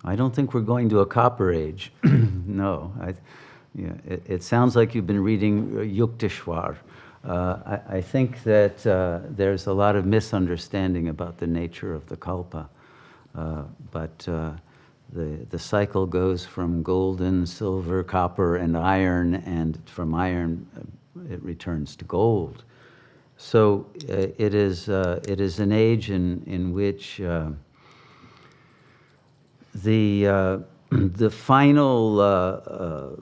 I don't think we're going to a copper age. No. Yeah, it sounds like you've been reading Yukteswar. I think that there's a lot of misunderstanding about the nature of the kalpa. But the cycle goes from golden, silver, copper, and iron, and from iron it returns to gold. So it is an age in which the final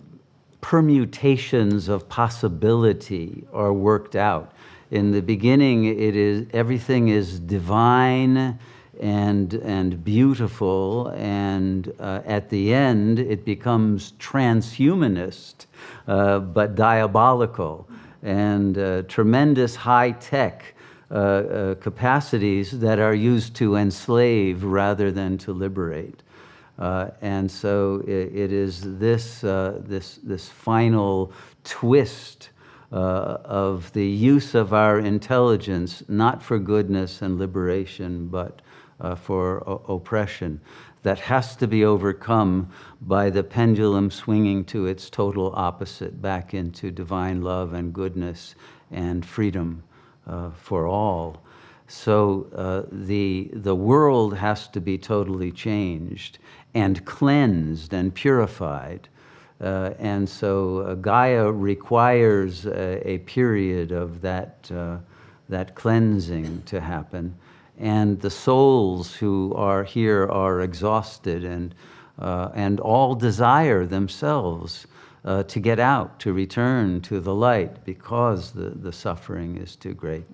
permutations of possibility are worked out. In the beginning, everything is divine and beautiful, and at the end, it becomes transhumanist, but diabolical, and tremendous high-tech capacities that are used to enslave rather than to liberate. And so it is this final twist of the use of our intelligence, not for goodness and liberation, but for oppression, that has to be overcome by the pendulum swinging to its total opposite, back into divine love and goodness and freedom for all. So the world has to be totally changed and cleansed and purified. And so Gaia requires a period of that cleansing to happen. And the souls who are here are exhausted and all desire themselves to get out, to return to the light, because the suffering is too great.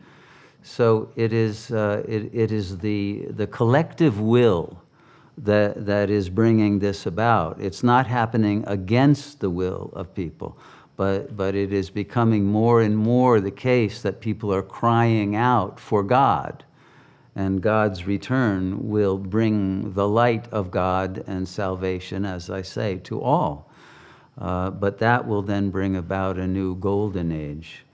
So it is the collective will that is bringing this about. It's not happening against the will of people, but it is becoming more and more the case that people are crying out for God, and God's return will bring the light of God and salvation, as I say, to all. But that will then bring about a new golden age.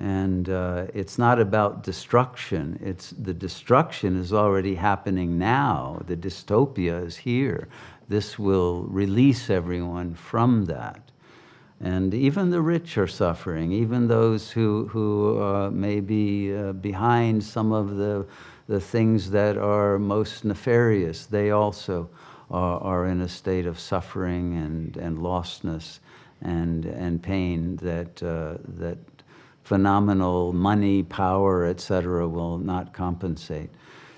And it's not about destruction. The destruction is already happening now. The dystopia is here. This will release everyone from that. And even the rich are suffering, even those who may be behind some of the things that are most nefarious. They also are in a state of suffering and lostness and pain that phenomenal money, power, etc., will not compensate.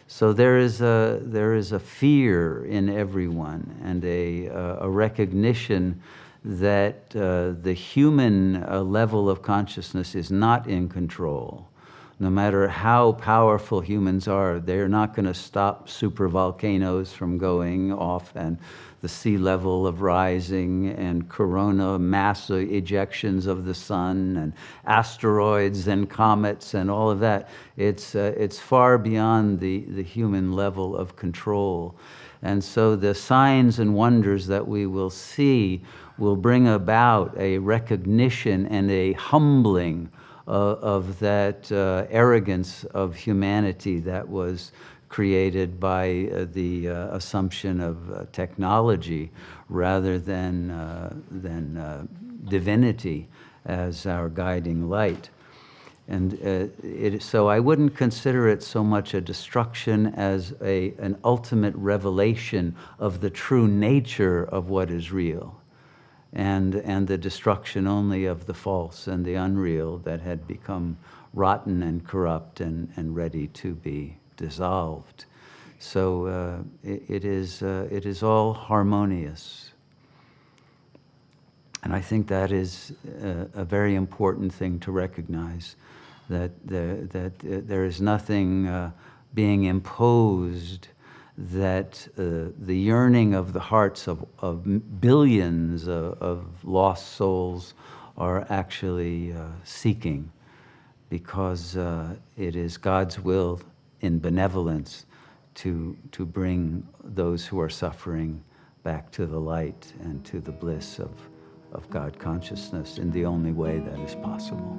So there is a fear in everyone, and a recognition that the human level of consciousness is not in control. No matter how powerful humans are, they're not going to stop supervolcanoes from going off and the sea level of rising and corona mass ejections of the sun and asteroids and comets and all of that. It's far beyond the human level of control. And so the signs and wonders that we will see will bring about a recognition and a humbling of that arrogance of humanity that was created by the assumption of technology rather than divinity as our guiding light. And so I wouldn't consider it so much a destruction as an ultimate revelation of the true nature of what is real, and the destruction only of the false and the unreal that had become rotten and corrupt and ready to be dissolved. So it is all harmonious. And I think that is a very important thing to recognize, that there is nothing being imposed, that the yearning of the hearts of billions of lost souls are actually seeking, because it is God's will in benevolence to bring those who are suffering back to the light and to the bliss of God consciousness in the only way that is possible.